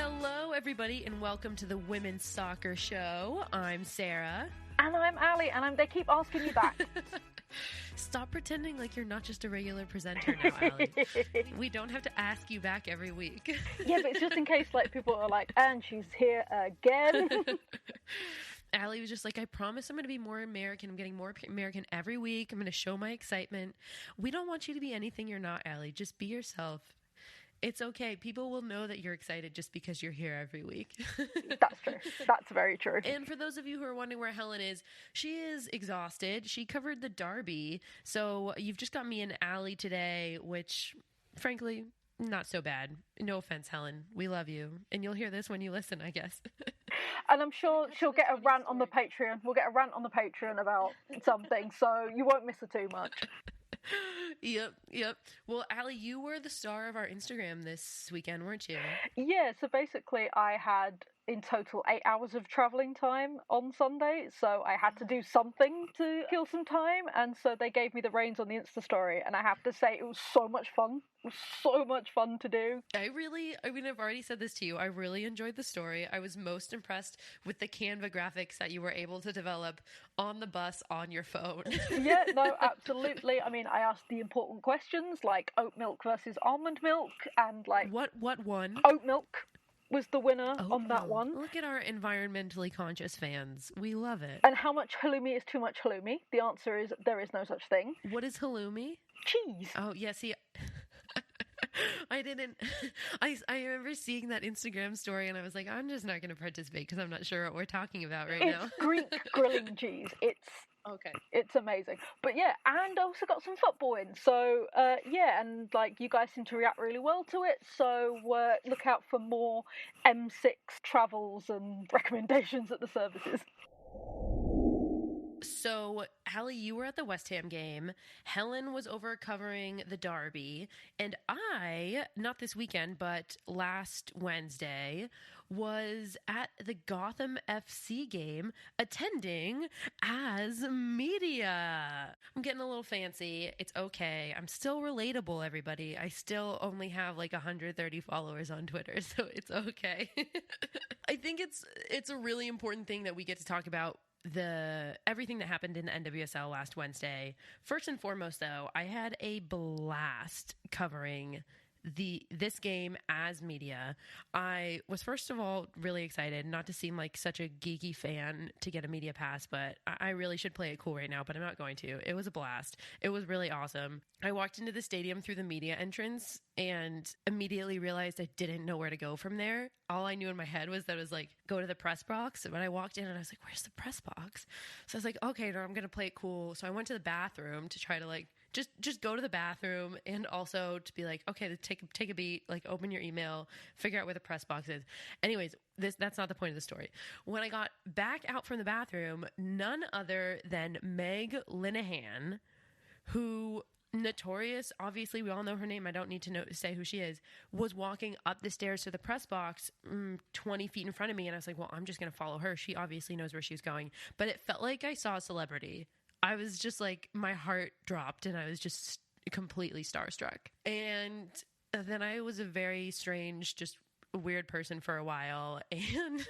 Hello, everybody, and welcome to the Women's Soccer Show. I'm Sara. And I'm Ali, and they keep asking me back. Stop pretending like you're not just a regular presenter now, Ali. We don't have to ask you back every week. Yeah, but it's just in case like people are like, and she's here again. Ali was just like, I promise I'm going to be more American. I'm getting more American every week. I'm going to show my excitement. We don't want you to be anything you're not, Ali. Just be yourself. It's okay. People will know that you're excited just because you're here every week. That's true. That's very true. And for those of you who are wondering where Helen is, she is exhausted. She covered the derby. So you've just got me and Allie today, which, frankly, not so bad. No offense, Helen. We love you. And you'll hear this when you listen, I guess. And I'm sure she'll get a rant on the Patreon. We'll get a rant on the Patreon about something, so you won't miss her too much. Yep. Well, Allie, you were the star of our Instagram this weekend, weren't you? Yeah, so basically I had in total 8 hours of travelling time on Sunday, so I had to do something to kill some time, and so they gave me the reins on the Insta story, and I have to say it was so much fun. It was so much fun to do. I've already said this to you. I really enjoyed the story. I was most impressed with the Canva graphics that you were able to develop on the bus on your phone. Yeah, no, absolutely. I mean, I asked the important questions like oat milk versus almond milk, and like... What won? Oat milk was the winner on that one. Look at our environmentally conscious fans. We love it. And how much halloumi is too much halloumi? The answer is there is no such thing. What is halloumi? Cheese. Oh, yeah, see... I remember seeing that Instagram story and I was like, I'm just not going to participate because I'm not sure what we're talking about now. It's Greek grilling cheese. It's amazing. But yeah, and I also got some football in. So yeah, and like you guys seem to react really well to it. So look out for more M6 travels and recommendations at the services. So, Hallie, you were at the West Ham game. Helen was over covering the derby. And I, not this weekend, but last Wednesday, was at the Gotham FC game attending as media. I'm getting a little fancy. It's okay. I'm still relatable, everybody. I still only have like 130 followers on Twitter, so it's okay. I think it's a really important thing that we get to talk about everything that happened in the NWSL last Wednesday. First and foremost, though, I had a blast covering this game as media. I was first of all really excited, not to seem like such a geeky fan to get a media pass, but I really should play it cool right now, but I'm not going to. It was a blast. It was really awesome. I walked into the stadium through the media entrance and immediately realized I didn't know where to go from there. All I knew in my head was that it was like, go to the press box. And when I walked in and I was like, where's the press box? So I was like, okay, no, I'm going to play it cool. So I went to the bathroom to try to like, just go to the bathroom and also to be like, okay, take a beat, like open your email, figure out where the press box is. Anyways, that's not the point of the story. When I got back out from the bathroom, none other than Meg Linehan, who notorious, obviously we all know her name, I don't need to say who she is, was walking up the stairs to the press box 20 feet in front of me. And I was like, well, I'm just going to follow her. She obviously knows where she's going. But it felt like I saw a celebrity. I was just like, my heart dropped and I was just completely starstruck. And then I was a very strange, just weird person for a while. And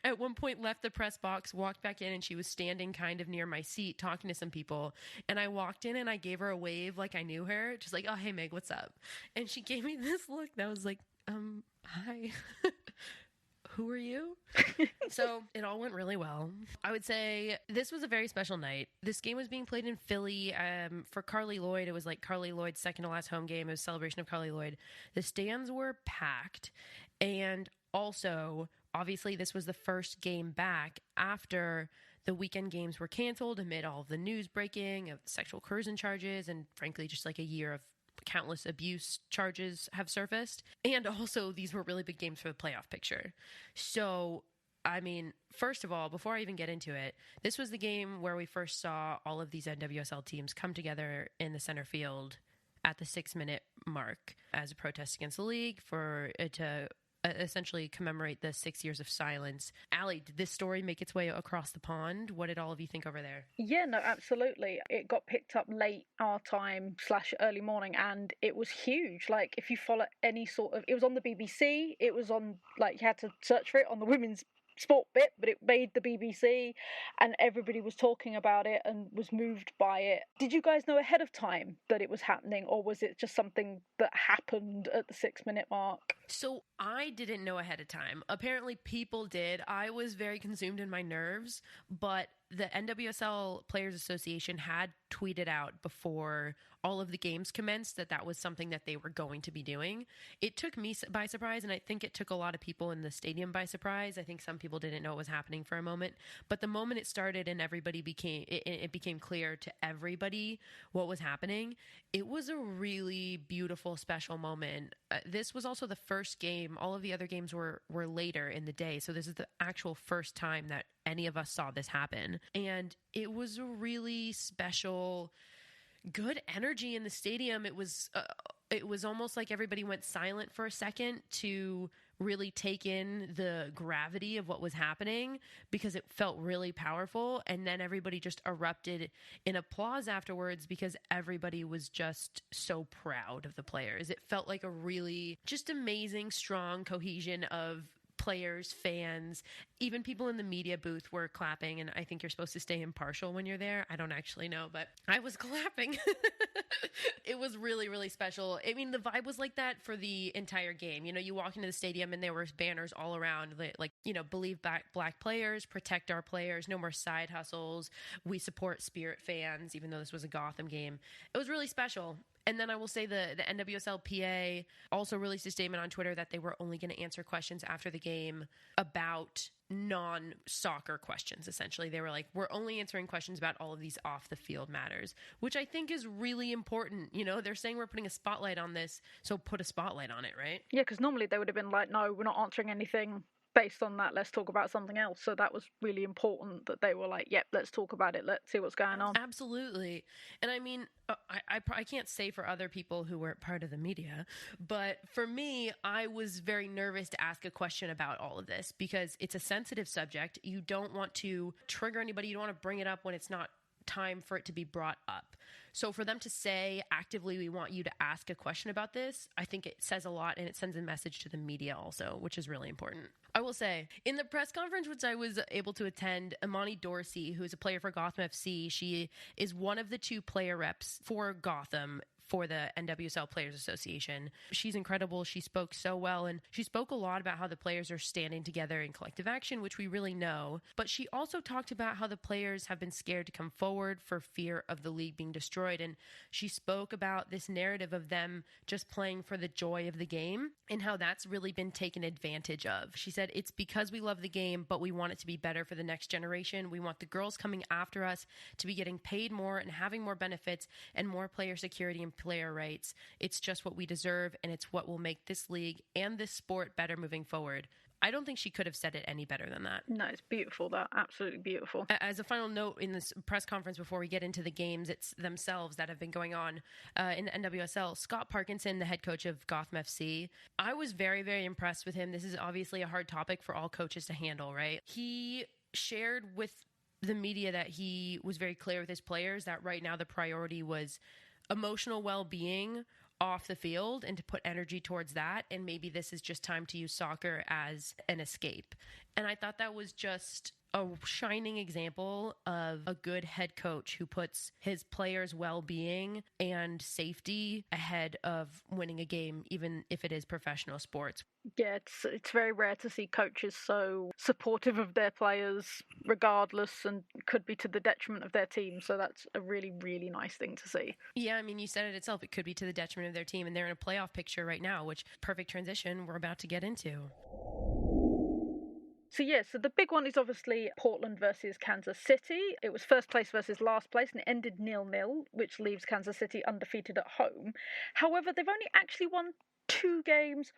at one point left the press box, walked back in, and she was standing kind of near my seat talking to some people. And I walked in and I gave her a wave like I knew her, just like, oh, hey, Meg, what's up? And she gave me this look that was like, hi. Who are you? So it all went really well. I would say this was a very special night. This game was being played in Philly for Carly Lloyd. It was like Carly Lloyd's second to last home game. It was a celebration of Carly Lloyd. The stands were packed. And also, obviously, this was the first game back after the weekend games were canceled amid all of the news breaking of sexual coercion charges and, frankly, just like a year of countless abuse charges have surfaced. And also, these were really big games for the playoff picture. So, I mean, first of all, before I even get into it, this was the game where we first saw all of these NWSL teams come together in the center field at the 6-minute mark as a protest against the league for it to essentially commemorate the 6 years of silence. Allie, did this story make its way across the pond? What did all of you think over there? Yeah, no, absolutely. It got picked up late our time / early morning, and it was huge. Like, if you follow any sort of, it was on the BBC. It was on, like, you had to search for it on the women's sport bit, but it made the BBC, and everybody was talking about it and was moved by it. Did you guys know ahead of time that it was happening, or was it just something that happened at the 6-minute mark? So I didn't know ahead of time. Apparently people did. I was very consumed in my nerves, but the NWSL Players Association had tweeted out before all of the games commenced that was something that they were going to be doing. It took me by surprise, and I think it took a lot of people in the stadium by surprise. I think some people didn't know what was happening for a moment, but the moment it started and everybody became clear to everybody what was happening, it was a really beautiful, special moment. This was also the first game. All of the other games were later in the day, so this is the actual first time that any of us saw this happen. And it was a really special, good energy in the stadium. It was almost like everybody went silent for a second to really take in the gravity of what was happening, because it felt really powerful. And then everybody just erupted in applause afterwards, because everybody was just so proud of the players. It felt like a really just amazing, strong cohesion of players, fans, even people in the media booth were clapping. And I think you're supposed to stay impartial when you're there. I don't actually know, but I was clapping. It was really, really special. I mean, the vibe was like that for the entire game. You know, you walk into the stadium and there were banners all around, like, you know, believe black players, protect our players, no more side hustles. We support Spirit fans, even though this was a Gotham game. It was really special. And then I will say the NWSLPA also released a statement on Twitter that they were only going to answer questions after the game about non-soccer questions, essentially. They were like, we're only answering questions about all of these off-the-field matters, which I think is really important. You know, they're saying we're putting a spotlight on this, so put a spotlight on it, right? Yeah, because normally they would have been like, no, we're not answering anything based on that, let's talk about something else. So that was really important that they were like, yep, let's talk about it, let's see what's going on. Absolutely. And I mean, I can't say for other people who weren't part of the media, but for me, I was very nervous to ask a question about all of this, because it's a sensitive subject. You don't want to trigger anybody. You don't want to bring it up when it's not time for it to be brought up. So for them to say actively, we want you to ask a question about this, I think it says a lot, and it sends a message to the media also, which is really important. I will say, in the press conference, which I was able to attend, Imani Dorsey, who is a player for Gotham FC, she is one of the 2 player reps for Gotham for the NWSL Players Association. She's incredible. She spoke so well, and she spoke a lot about how the players are standing together in collective action, which we really know. But she also talked about how the players have been scared to come forward for fear of the league being destroyed. And she spoke about this narrative of them just playing for the joy of the game and how that's really been taken advantage of. She said, it's because we love the game, but we want it to be better for the next generation. We want the girls coming after us to be getting paid more and having more benefits and more player security and player rights. It's just what we deserve, and it's what will make this league and this sport better moving forward. I don't think she could have said it any better than that. No, it's beautiful. That absolutely beautiful. As a final note in this press conference before we get into the games it's themselves that have been going on in the NWSL, Scott Parkinson, the head coach of Gotham FC, I was very, very impressed with him. This is obviously a hard topic for all coaches to handle, right? He shared with the media that he was very clear with his players that right now the priority was emotional well-being off the field and to put energy towards that. And maybe this is just time to use soccer as an escape. And I thought that was just a shining example of a good head coach who puts his players' well-being and safety ahead of winning a game, even if it is professional sports. Yeah, it's very rare to see coaches so supportive of their players regardless, and could be to the detriment of their team. So that's a really, really nice thing to see. Yeah, I mean, you said it itself. It could be to the detriment of their team, and they're in a playoff picture right now, which perfect transition we're about to get into. So the big one is obviously Portland versus Kansas City. It was first place versus last place, and it ended 0-0, which leaves Kansas City undefeated at home. However, they've only actually won 2 games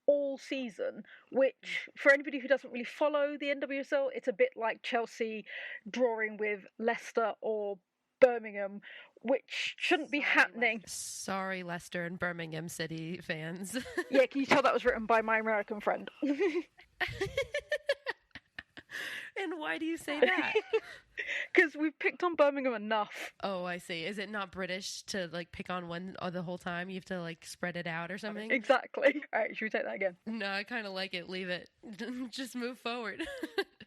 all season, which for anybody who doesn't really follow the NWSL, it's a bit like Chelsea drawing with Leicester or Birmingham, which shouldn't be happening. Sorry, Leicester and Birmingham City fans. Yeah, can you tell that was written by my American friend? And why do you say that? Because we've picked on Birmingham enough. Oh, I see. Is it not British to like pick on one the whole time? You have to like spread it out or something? Exactly. All right, should we take that again? No, I kind of like it. Leave it. Just move forward.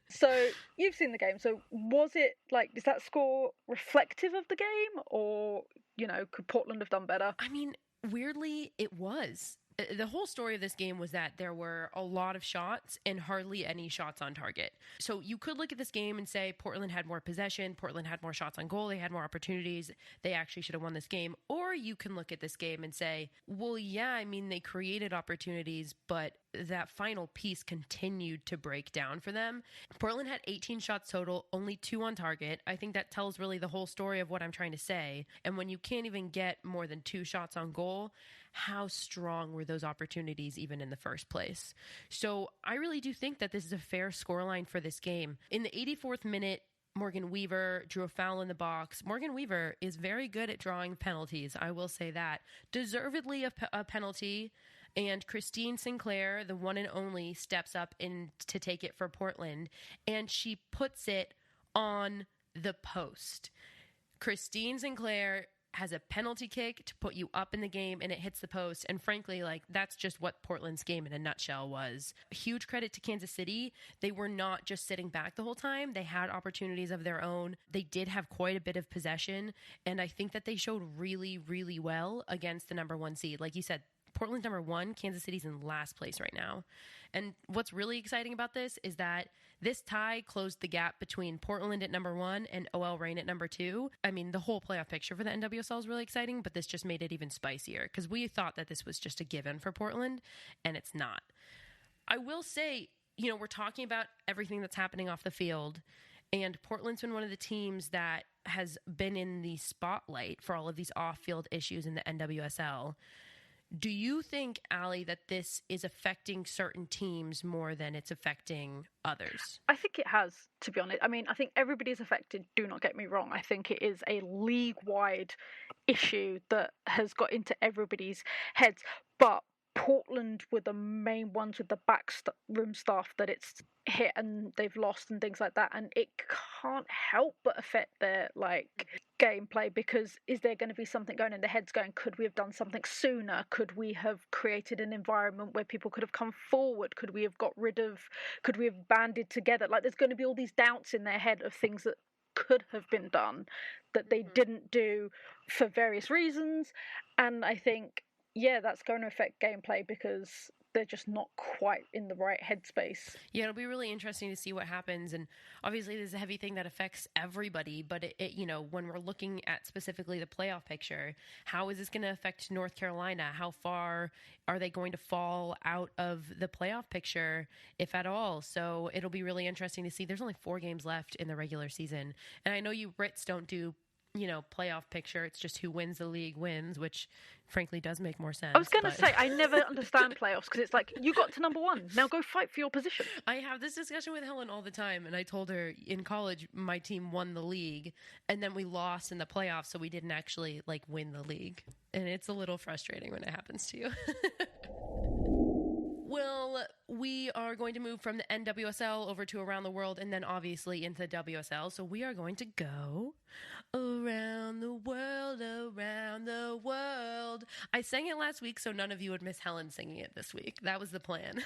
So you've seen the game. So was it like, is that score reflective of the game, or, you know, could Portland have done better? I mean, weirdly, it was. The whole story of this game was that there were a lot of shots and hardly any shots on target. So you could look at this game and say Portland had more possession, Portland had more shots on goal, they had more opportunities, they actually should have won this game. Or you can look at this game and say, well, yeah, I mean, they created opportunities, but that final piece continued to break down for them. Portland had 18 shots total, only 2 on target. I think that tells really the whole story of what I'm trying to say. And when you can't even get more than 2 shots on goal, how strong were those opportunities even in the first place? So I really do think that this is a fair scoreline for this game. In the 84th minute, Morgan Weaver drew a foul in the box. Morgan Weaver is very good at drawing penalties, I will say that. Deservedly a penalty. And Christine Sinclair, the one and only, steps up in to take it for Portland. And she puts it on the post. Christine Sinclair has a penalty kick to put you up in the game, and it hits the post. And frankly, like, that's just what Portland's game in a nutshell was. Huge credit to Kansas City. They were not just sitting back the whole time. They had opportunities of their own. They did have quite a bit of possession, and I think that they showed really, really well against the number 1 seed. Like you said, Portland's number 1, Kansas City's in last place right now. And what's really exciting about this is that this tie closed the gap between Portland at number 1 and OL Reign at number 2. I mean, the whole playoff picture for the NWSL is really exciting, but this just made it even spicier because we thought that this was just a given for Portland, and it's not. I will say, you know, we're talking about everything that's happening off the field, and Portland's been one of the teams that has been in the spotlight for all of these off-field issues in the NWSL. Do you think, Allie, that this is affecting certain teams more than it's affecting others? I think it has, to be honest. I mean, I think everybody's affected, do not get me wrong. I think it is a league-wide issue that has got into everybody's heads. But Portland were the main ones with the backroom staff that it's hit and they've lost and things like that, and it can't help but affect their gameplay, because is there going to be something going in their heads going, could we have done something sooner? Could we have created an environment where people could have come forward? Could we have banded together? Like, there's going to be all these doubts in their head of things that could have been done that they didn't do for various reasons. And I think, yeah, that's going to affect gameplay because they're just not quite in the right headspace. Yeah, it'll be really interesting to see what happens. And obviously, there's a heavy thing that affects everybody. But, it you know, when we're looking at specifically the playoff picture, how is this going to affect North Carolina? How far are they going to fall out of the playoff picture, if at all? So it'll be really interesting to see. There's only 4 games left in the regular season. And I know you Brits don't do, you know, playoff picture. It's just who wins the league wins, which frankly does make more sense. I was going to say, I never understand playoffs because it's like, you got to number 1. Now go fight for your position. I have this discussion with Helen all the time, and I told her in college my team won the league, and then we lost in the playoffs, so we didn't actually win the league. And it's a little frustrating when it happens to you. Well, we are going to move from the NWSL over to Around the World and then obviously into the WSL. So we are going to go around the world, around the world. I sang it last week so none of you would miss Helen singing it this week. That was the plan.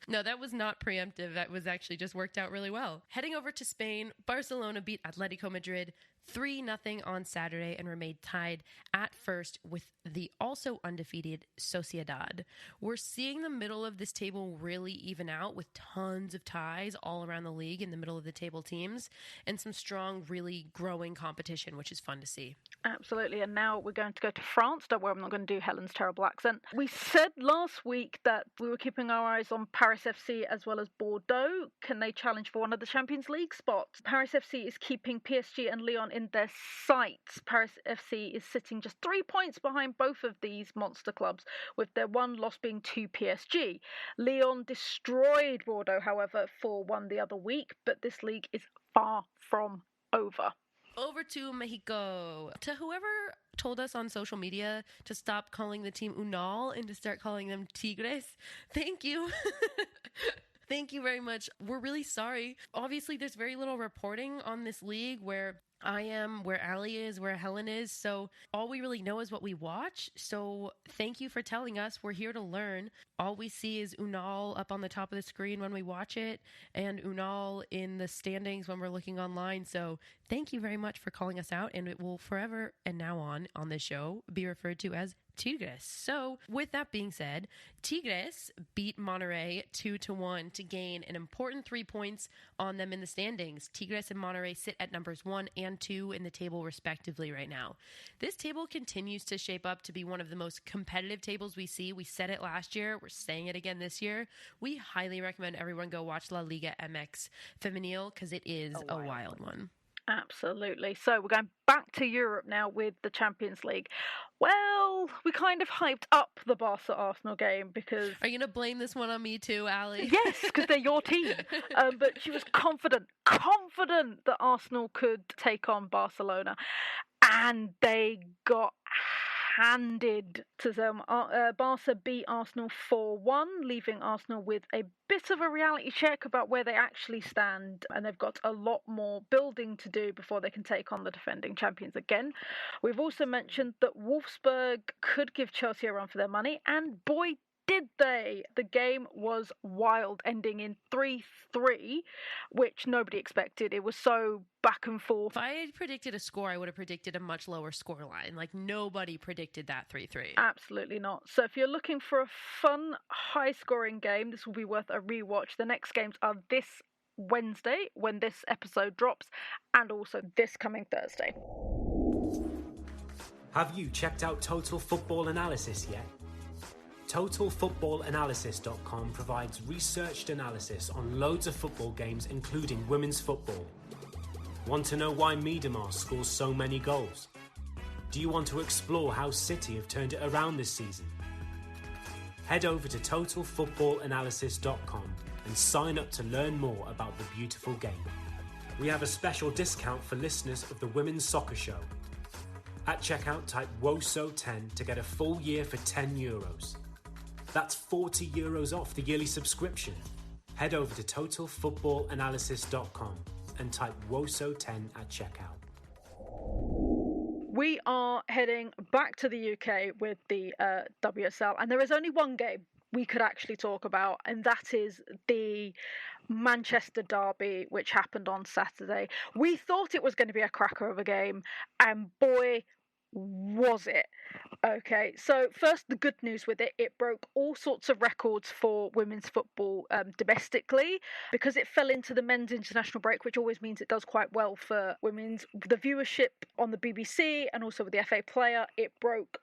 No, that was not preemptive. That was actually just worked out really well. Heading over to Spain, Barcelona beat Atletico Madrid 3-0 on Saturday and remained tied at first with the also undefeated Sociedad. We're seeing the middle of this table really even out with tons of ties all around the league in the middle of the table teams and some strong, really growing competition, which is fun to see. Absolutely. And now we're going to go to France. Don't worry, I'm not going to do Helen's terrible accent. We said last week that we were keeping our eyes on Paris FC as well as Bordeaux. Can they challenge for one of the Champions League spots? Paris FC is keeping PSG and Lyon in their sights. Paris FC is sitting just 3 points behind both of these monster clubs, with their one loss being to PSG. Lyon destroyed Bordeaux, however, 4-1 the other week, but this league is far from over. over to Mexico. To whoever told us on social media to stop calling the team Unal and to start calling them Tigres, thank you. Thank you very much. We're really sorry. Obviously, there's very little reporting on this league where I am, where Allie is, where Helen is. So all we really know is what we watch. So thank you for telling us. We're here to learn. All we see is Unal up on the top of the screen when we watch it and Unal in the standings when we're looking online. So thank you very much for calling us out. And it will forever and now on this show be referred to as Tigres. So with that being said, Tigres beat Monterrey 2-1 to gain an important 3 points on them in the standings. Tigres and Monterrey sit at numbers 1 and 2 in the table respectively right now. This table continues to shape up to be one of the most competitive tables we see. We said it last year. We're saying it again this year. We highly recommend everyone go watch La Liga MX Femenil because it is a wild one. Absolutely. So we're going back to Europe now with the Champions League. Well, we kind of hyped up the Barca-Arsenal game because... Are you going to blame this one on me too, Allie? Yes, because they're your team. But she was confident that Arsenal could take on Barcelona. And they got handed to them. Barca beat Arsenal 4-1, leaving Arsenal with a bit of a reality check about where they actually stand, and they've got a lot more building to do before they can take on the defending champions again. We've also mentioned that Wolfsburg could give Chelsea a run for their money, and boy did they! The game was wild, ending in 3-3, which nobody expected. It was so back and forth. If I had predicted a score, I would have predicted a much lower score line. Like, nobody predicted that 3-3. Absolutely not. So if you're looking for a fun, high-scoring game, this will be worth a rewatch. The next games are this Wednesday, when this episode drops, and also this coming Thursday. Have you checked out Total Football Analysis yet? TotalFootballAnalysis.com provides researched analysis on loads of football games, including women's football. Want to know why Miedemar scores so many goals? Do you want to explore how City have turned it around this season? Head over to TotalFootballAnalysis.com and sign up to learn more about the beautiful game. We have a special discount for listeners of the Women's Soccer Show. At checkout, type WOSO10 to get a full year for €10. That's €40 off the yearly subscription. Head over to TotalFootballAnalysis.com and type WOSO10 at checkout. We are heading back to the UK with the WSL, and there is only one game we could actually talk about, and that is the Manchester derby, which happened on Saturday. We thought it was going to be a cracker of a game, and boy, was it. Okay, so first, the good news with it broke all sorts of records for women's football domestically, because it fell into the men's international break, which always means it does quite well for women's. The viewership on the BBC and also with the FA Player, it broke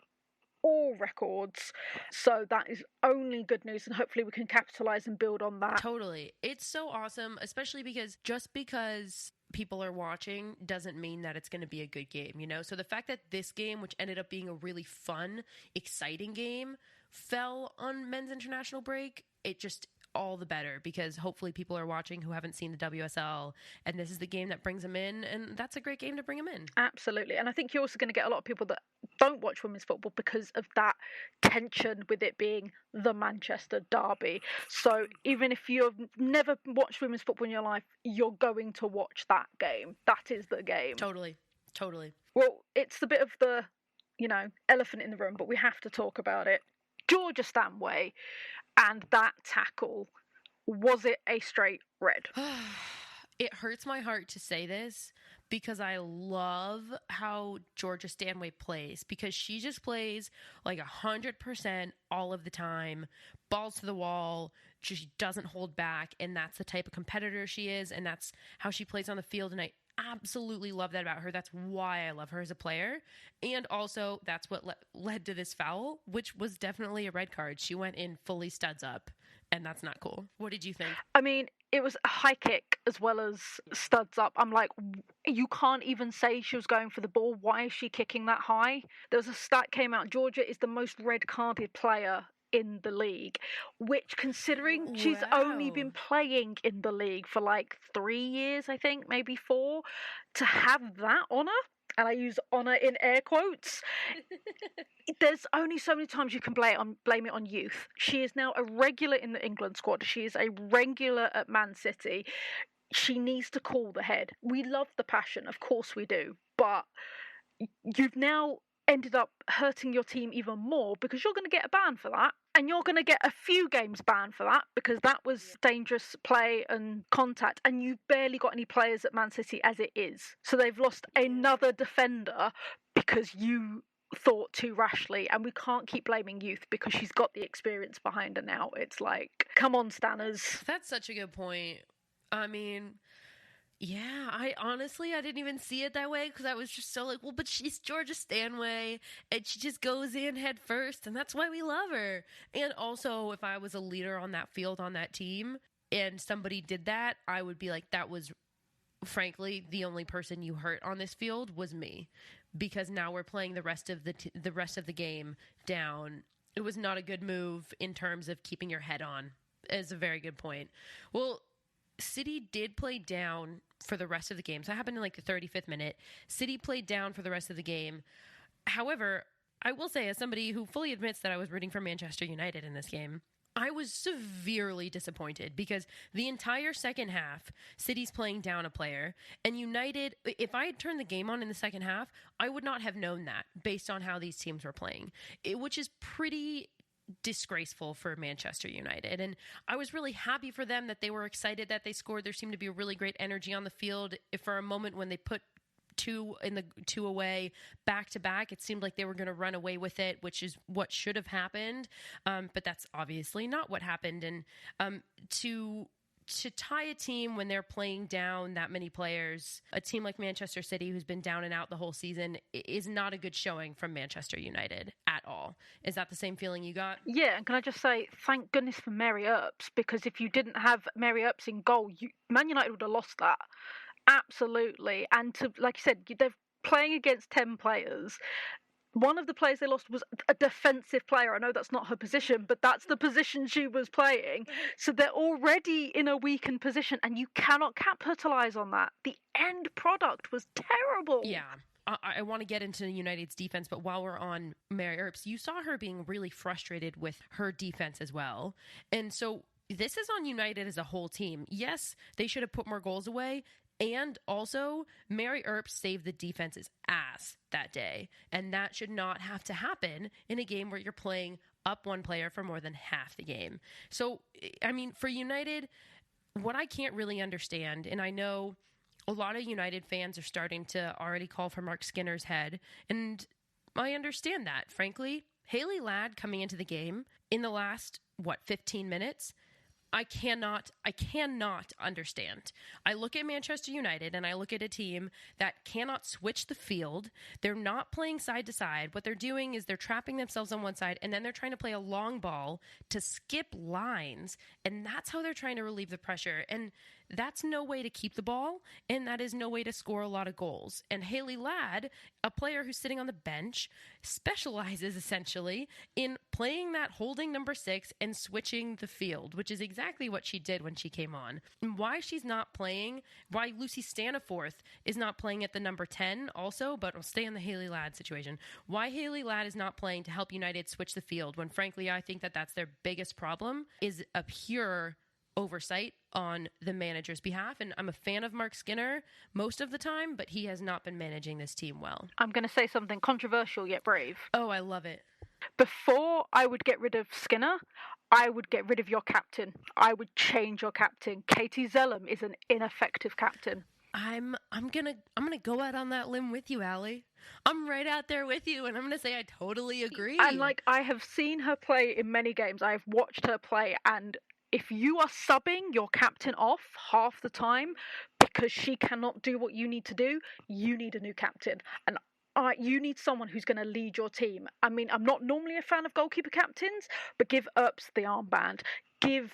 all records, so that is only good news, and hopefully we can capitalize and build on that. Totally. It's so awesome, especially because just because people are watching doesn't mean that it's going to be a good game, you know? So the fact that this game, which ended up being a really fun, exciting game, fell on men's international break, it just all the better, because hopefully people are watching who haven't seen the WSL, and this is the game that brings them in, and that's a great game to bring them in. Absolutely. And I think you're also going to get a lot of people that don't watch women's football because of that tension with it being the Manchester derby. So even if you've never watched women's football in your life, you're going to watch that game. That is the game. Totally. Well, it's a bit of the, elephant in the room, but we have to talk about it. Georgia Stanway and that tackle, was it a straight red? It hurts my heart to say this because I love how Georgia Stanway plays, because she just plays like 100% all of the time, balls to the wall, she doesn't hold back, and that's the type of competitor she is, and that's how she plays on the field, and I absolutely love that about her. That's why I love her as a player, and also that's what led to this foul, which was definitely a red card. She went in fully studs up, and that's not cool. What did you think? I mean, it was a high kick as well as studs up. I'm like, you can't even say she was going for the ball. Why is she kicking that high? There was a stat came out. Georgia is the most red-carded player in the league, which, considering she's only been playing in the league for like 3 years, I think, maybe 4, to have that honour, and I use honour in air quotes, there's only so many times you can blame it on youth. She is now a regular in the England squad. She is a regular at Man City. She needs to call the head. We love the passion, of course we do, but you've now ended up hurting your team even more, because you're going to get a ban for that, and you're going to get a few games banned for that, because that was dangerous play and contact, and you've barely got any players at Man City as it is. So they've lost another defender because you thought too rashly, and we can't keep blaming youth because she's got the experience behind her now. It's like, come on, Stanners. That's such a good point. I mean, yeah, I didn't even see it that way, because I was just so like, well, but she's Georgia Stanway, and she just goes in head first, and that's why we love her. And also, if I was a leader on that field, on that team, and somebody did that, I would be like, that was, frankly, the only person you hurt on this field was me, because now we're playing the rest of the game down. It was not a good move in terms of keeping your head on. Is a very good point. Well, City did play down for the rest of the game. So that happened in like the 35th minute. City played down for the rest of the game. However, I will say, as somebody who fully admits that I was rooting for Manchester United in this game, I was severely disappointed, because the entire second half, City's playing down a player, and United, if I had turned the game on in the second half, I would not have known that based on how these teams were playing, which is pretty disgraceful for Manchester United. And I was really happy for them that they were excited that they scored. There seemed to be a really great energy on the field. For a moment, when they put two away back to back, it seemed like they were going to run away with it, which is what should have happened. But that's obviously not what happened. And to tie a team when they're playing down that many players, a team like Manchester City, who's been down and out the whole season, is not a good showing from Manchester United at all. Is that the same feeling you got? Yeah, and can I just say, thank goodness for Mary Earps, because if you didn't have Mary Earps in goal, Man United would have lost that. Absolutely. And like you said, they're playing against 10 players. One of the players they lost was a defensive player. I know that's not her position, but that's the position she was playing. So they're already in a weakened position, and you cannot capitalise on that. The end product was terrible. Yeah. I want to get into United's defense, but while we're on Mary Earps, you saw her being really frustrated with her defense as well. And so this is on United as a whole team. Yes, they should have put more goals away. And also, Mary Earps saved the defense's ass that day. And that should not have to happen in a game where you're playing up one player for more than half the game. So, I mean, for United, what I can't really understand, and I know a lot of United fans are starting to already call for Mark Skinner's head, and I understand that, frankly. Hayley Ladd coming into the game in the last, 15 minutes, I cannot understand. I look at Manchester United and I look at a team that cannot switch the field. They're not playing side to side. What they're doing is they're trapping themselves on one side, and then they're trying to play a long ball to skip lines, and that's how they're trying to relieve the pressure. And that's no way to keep the ball, and that is no way to score a lot of goals. And Hayley Ladd, a player who's sitting on the bench, specializes essentially in playing that holding number 6 and switching the field, which is exactly what she did when she came on. And why she's not playing, why Lucy Staniforth is not playing at the number 10 also, but we'll stay in the Hayley Ladd situation. Why Hayley Ladd is not playing to help United switch the field, when frankly I think that that's their biggest problem, is a pure oversight on the manager's behalf. And I'm a fan of Mark Skinner most of the time, but he has not been managing this team well. I'm going to say something controversial yet brave. Oh, I love it. Before I would get rid of Skinner, I would get rid of your captain. I would change your captain. Katie Zellum is an ineffective captain. I'm gonna go out on that limb with you, Allie. I'm right out there with you, and I'm gonna say I totally agree. And I have seen her play in many games. I have watched her play, and if you are subbing your captain off half the time because she cannot do what you need to do, you need a new captain. And you need someone who's going to lead your team. I mean, I'm not normally a fan of goalkeeper captains, but give Earps the armband. Give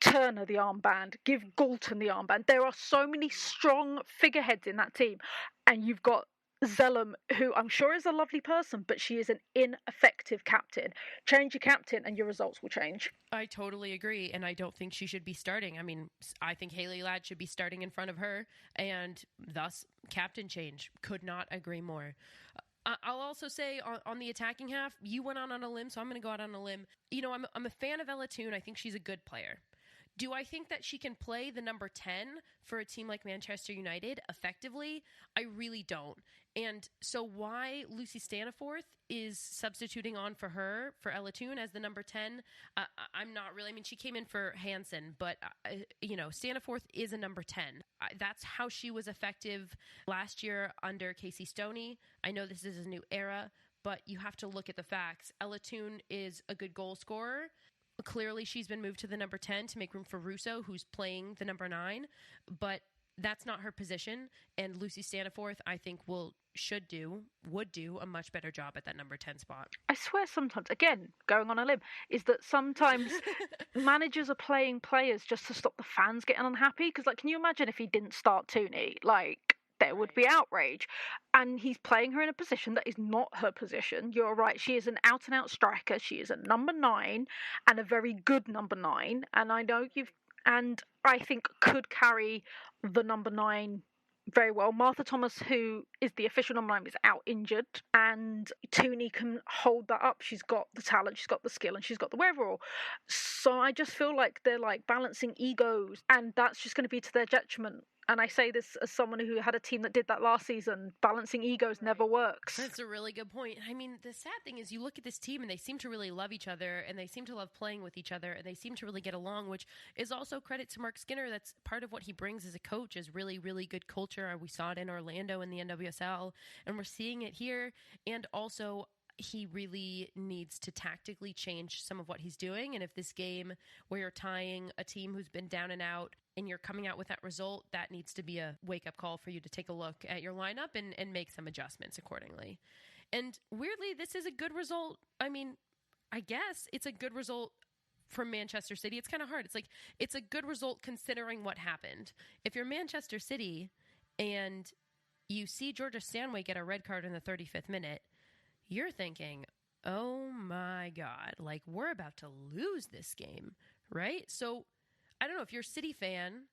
Turner the armband. Give Galton the armband. There are so many strong figureheads in that team. And you've got Zellum, who I'm sure is a lovely person, but she is an ineffective captain. Change your captain and your results will change. I totally agree, and I don't think she should be starting. I mean, I think Hayley Ladd should be starting in front of her, and thus captain change. Could not agree more. I'll also say on the attacking half, you went on a limb, so I'm going to go out on a limb. You know, I'm a fan of Ella Toone. I think she's a good player. Do I think that she can play the number 10 for a team like Manchester United effectively? I really don't. And so why Lucy Staniforth is substituting on for her, for Ella Toone as the number 10, I'm not really. I mean, she came in for Hansen, but, Staniforth is a number 10. That's how she was effective last year under Casey Stoney. I know this is a new era, but you have to look at the facts. Ella Toone is a good goal scorer. Clearly, she's been moved to the number 10 to make room for WOSO, who's playing the number 9, but that's not her position. And Lucy Staniforth, I think, would do a much better job at that number 10 spot. I swear sometimes, again, going on a limb, is that sometimes managers are playing players just to stop the fans getting unhappy. Because, can you imagine if he didn't start Tooney? There would be outrage. And he's playing her in a position that is not her position. You're right. She is an out-and-out striker. She is a number 9 and a very good number 9. And I know I think could carry the number 9 very well. Martha Thomas, who is the official number 9, is out injured, and Tooney can hold that up. She's got the talent, she's got the skill, and she's got the wherewithal. So I just feel like they're balancing egos, and that's just going to be to their detriment. And I say this as someone who had a team that did that last season. Balancing egos never works. That's a really good point. I mean, the sad thing is you look at this team and they seem to really love each other, and they seem to love playing with each other, and they seem to really get along, which is also credit to Mark Skinner. That's part of what he brings as a coach, is really, really good culture. We saw it in Orlando in the NWSL, and we're seeing it here. And also, he really needs to tactically change some of what he's doing. And if this game where you're tying a team who's been down and out and you're coming out with that result, that needs to be a wake-up call for you to take a look at your lineup and make some adjustments accordingly. And weirdly, this is a good result. I mean, I guess it's a good result from Manchester City. It's kind of hard. It's a good result considering what happened. If you're Manchester City and you see Georgia Stanway get a red card in the 35th minute, you're thinking, oh my God, we're about to lose this game, right? So I don't know, if you're a City fan,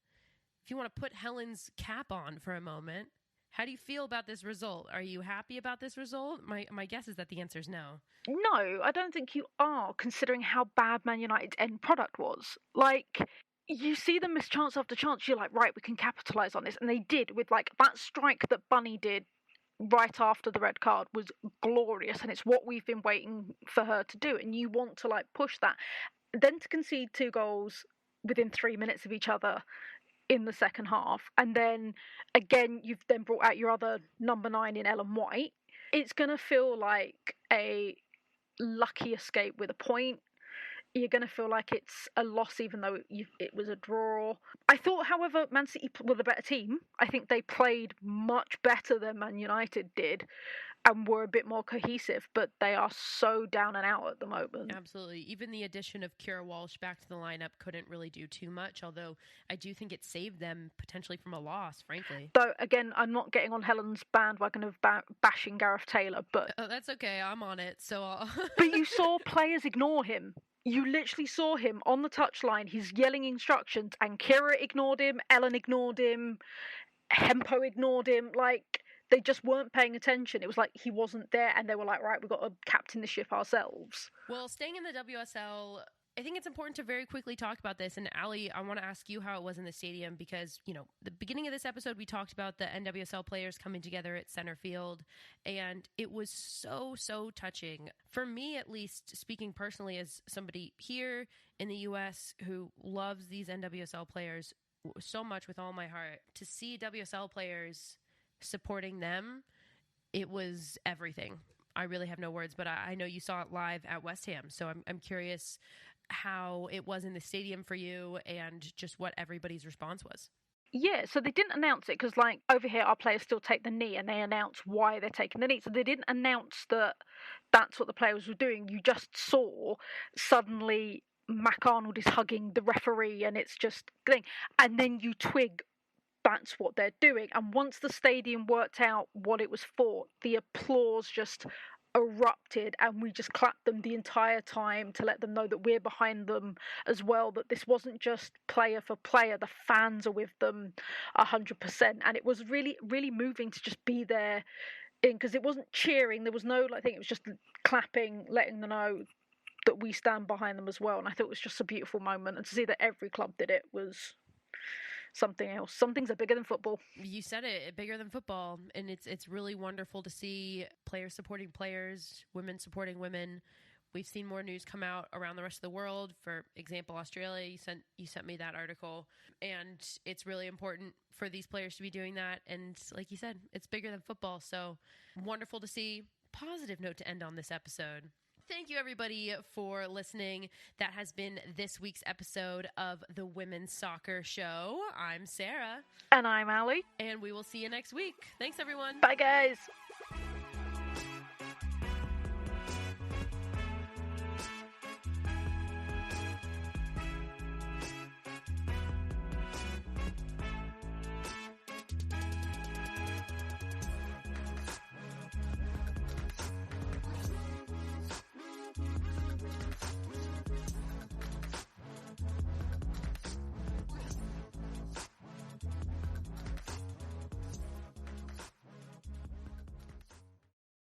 if you want to put Helen's cap on for a moment, how do you feel about this result? Are you happy about this result? My guess is that the answer is no. No, I don't think you are, considering how bad Man United's end product was. You see them miss chance after chance, you're like, right, we can capitalise on this. And they did with, that strike that Bunny did right after the red card was glorious, and it's what we've been waiting for her to do, and you want to push that. Then to concede 2 goals within 3 minutes of each other in the second half, and then again you've then brought out your other number 9 in Ellen White, it's going to feel like a lucky escape with a point. You're going to feel like it's a loss even though it was a draw. I thought, however, Man City were the better team. I think they played much better than Man United did and were a bit more cohesive, but they are so down and out at the moment. Absolutely. Even the addition of Kira Walsh back to the lineup couldn't really do too much, although I do think it saved them potentially from a loss, frankly. Though, again, I'm not getting on Helen's bandwagon of bashing Gareth Taylor, but... Oh, that's okay. I'm on it, so... But you saw players ignore him. You literally saw him on the touchline. He's yelling instructions, and Kira ignored him, Ellen ignored him, Hempo ignored him. They just weren't paying attention. It was like he wasn't there, and they were like, right, we've got to captain the ship ourselves. Well, staying in the WSL, I think it's important to very quickly talk about this. And Allie, I want to ask you how it was in the stadium because, the beginning of this episode, we talked about the NWSL players coming together at center field, and it was so, so touching. For me, at least, speaking personally as somebody here in the U.S. who loves these NWSL players so much with all my heart, to see WSL players supporting them, it was everything. I really have no words, but I know you saw it live at West Ham, so I'm curious how it was in the stadium for you and just what everybody's response was. Yeah, so they didn't announce it because, over here, our players still take the knee, and they announce why they're taking the knee. So they didn't announce that that's what the players were doing. You just saw suddenly Mac Arnold is hugging the referee, and it's just thing. And then you twig that's what they're doing. And once the stadium worked out what it was for, the applause just erupted, and we just clapped them the entire time to let them know that we're behind them as well, that this wasn't just player for player, the fans are with them 100%. And it was really, really moving to just be there, because it wasn't cheering, there was no thing, it was just clapping, letting them know that we stand behind them as well. And I thought it was just a beautiful moment, and to see that every club did it was something else. Some things are bigger than football. You said it, bigger than football. And it's really wonderful to see players supporting players, women supporting women. We've seen more news come out around the rest of the world. For example, Australia, you sent me that article, and it's really important for these players to be doing that. And like you said, it's bigger than football. So wonderful to see. Positive note to end on this episode. Thank you, everybody, for listening. That has been this week's episode of the Women's Soccer Show. I'm Sarah. And I'm Ali. And we will see you next week. Thanks, everyone. Bye, guys.